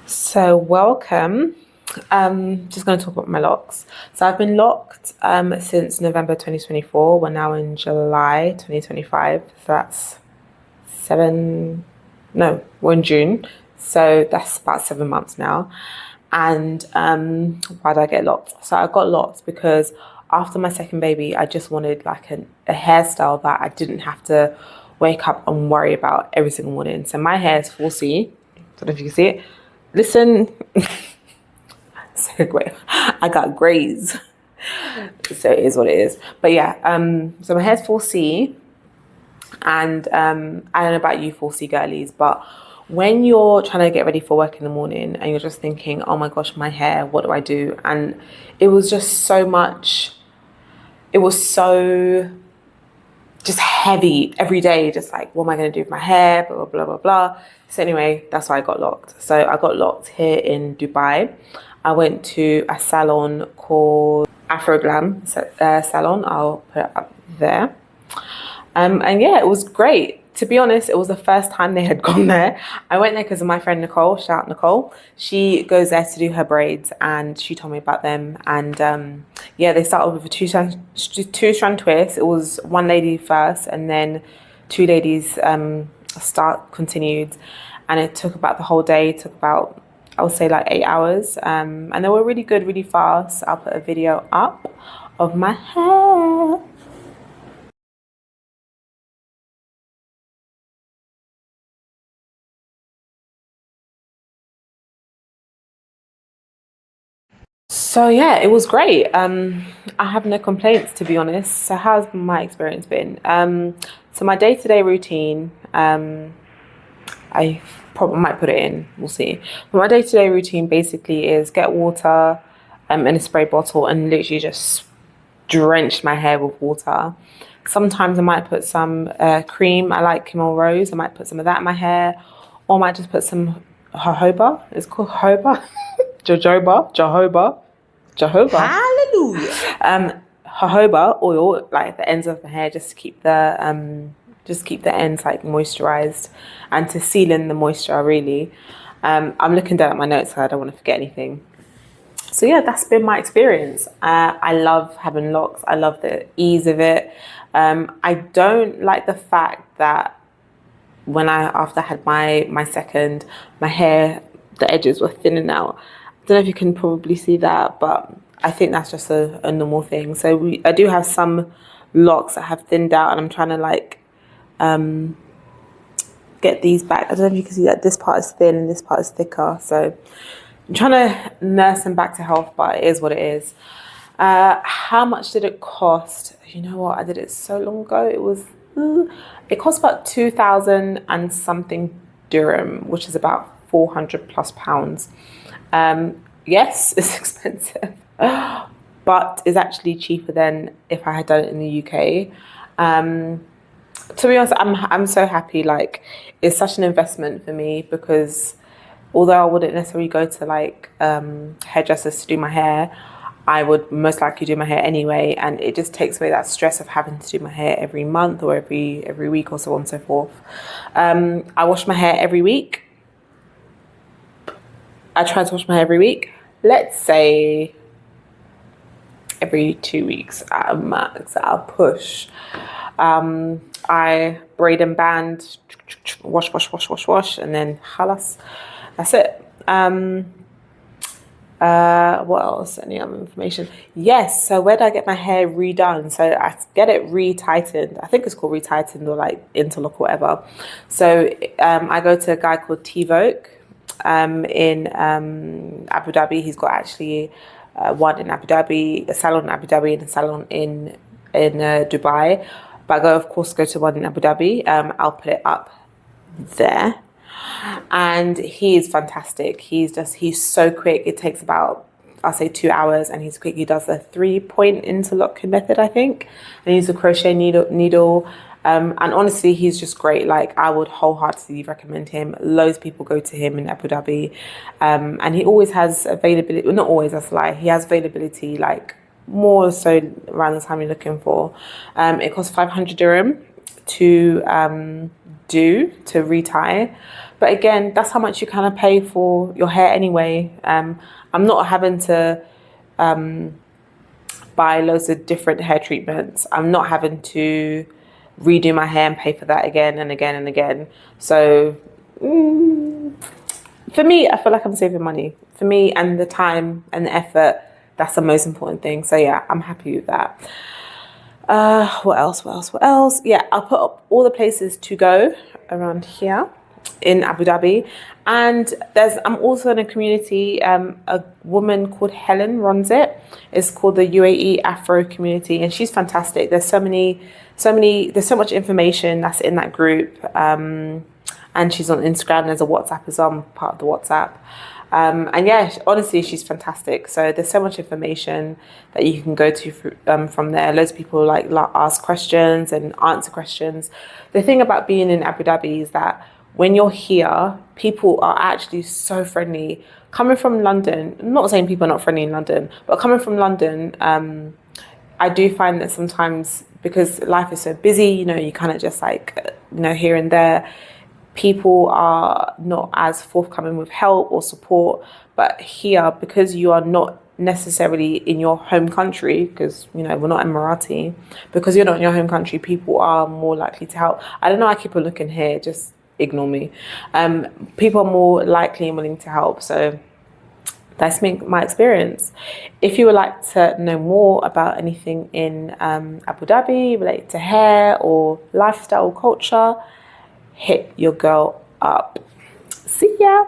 So welcome. Just going to talk about my locks. So I've been locked since November 2024. We're now in July 2025. So that's we're in June. So that's about 7 months now. And why did I get locked? So I got locked because after my second baby, I just wanted like a hairstyle that I didn't have to wake up and worry about every single morning. So my hair is 4C. Don't know if you can see it. Listen, so great. I got grays. So it is what it is. But yeah, so my hair's 4C, and I don't know about you 4C girlies, but when you're trying to get ready for work in the morning and you're just thinking, oh my gosh, my hair, what do I do? And it was just so much, it was so just heavy every day, just like, what am I going to do with my hair, blah, blah, blah, blah, blah. So anyway, that's why I got locked. So I got locked here in Dubai. I went to a salon called Afroglam salon. I'll put it up there. And yeah, it was great. To be honest, it was the first time they had gone there. I went there because of my friend Nicole. Shout out Nicole. She goes there to do her braids, and she told me about them. And yeah, they started with a two-strand twist. It was one lady first, and then two ladies continued. And it took about the whole day. It took about, I would say, like 8 hours. And they were really good, really fast. I'll put a video up of my hair. So yeah, it was great. I have no complaints, to be honest. So how's my experience been? So my day-to-day routine, I probably might put it in, we'll see. But my day-to-day routine basically is get water in a spray bottle and literally just drench my hair with water. Sometimes I might put some cream. I like Kimmel Rose. I might put some of that in my hair, or I might just put some jojoba. It's called jojoba. Jehovah. Hallelujah. Jojoba oil, like the ends of the hair, just to keep the ends like moisturized and to seal in the moisture really. I'm looking down at my notes so I don't want to forget anything. So yeah, that's been my experience. I love having locks. I love the ease of it. I don't like the fact that after I had my second, my hair, the edges were thinning out. I don't know if you can probably see that, but I think that's just a normal thing. So I do have some locks that have thinned out, and I'm trying to like get these back. I don't know if you can see that this part is thin and this part is thicker. So I'm trying to nurse them back to health, but it is what it is. How much did it cost? You know what? I did it so long ago. It cost about 2,000 and something dirham, which is about 400 plus pounds. Yes, it's expensive, but it's actually cheaper than if I had done it in the UK. To be honest, I'm so happy. Like, it's such an investment for me because although I wouldn't necessarily go to like hairdressers to do my hair, I would most likely do my hair anyway, and it just takes away that stress of having to do my hair every month or every week or so on and so forth. I wash my hair every week. I try to wash my hair every week. Let's say every 2 weeks at a max. I'll push. I braid and band, wash, and then halas. That's it. What else? Any other information? Yes. So where did I get my hair redone? So I get it retightened. I think it's called retightened or like interlock or whatever. So I go to a guy called Tvoke in Abu Dhabi. He's got actually one in Abu Dhabi, a salon in Abu Dhabi, and a salon in Dubai. But I of course go to one in Abu Dhabi. I'll put it up there. And he is fantastic. He's so quick. It takes about, I'll say 2 hours, and he's quick. He does a 3-point interlock method, I think, and he's a crochet needle. And honestly, he's just great. Like, I would wholeheartedly recommend him. Loads of people go to him in Abu Dhabi. And he always has availability. Well, not always, that's a lie. He has availability, like, more so around the time you're looking for. It costs 500 dirham to retie. But again, that's how much you kind of pay for your hair anyway. I'm not having to buy loads of different hair treatments. I'm not having to redo my hair and pay for that again and again and again. So for me, I feel like I'm saving money. For me, and the time and the effort, that's the most important thing. So yeah, I'm happy with that. What else? Yeah, I'll put up all the places to go around here in Abu Dhabi. And I'm also in a community, a woman called Helen runs it. It's called the UAE Afro community, and she's fantastic. There's there's so much information that's in that group. And she's on Instagram. There's a WhatsApp as well. I'm part of the WhatsApp. And yeah, honestly, she's fantastic. So there's so much information that you can go to from there. Loads of people like ask questions and answer questions. The thing about being in Abu Dhabi is that when you're here, people are actually so friendly. Coming from London, I'm not saying people are not friendly in London, but coming from London, I do find that sometimes, because life is so busy, you kind of just like, here and there, people are not as forthcoming with help or support. But here, because you are not necessarily in your home country, because we're not Emirati, because you're not in your home country, people are more likely to help. I don't know, I keep on looking here, just ignore me. People are more likely and willing to help. So that's my experience. If you would like to know more about anything in Abu Dhabi related to hair or lifestyle culture, hit your girl up. See ya.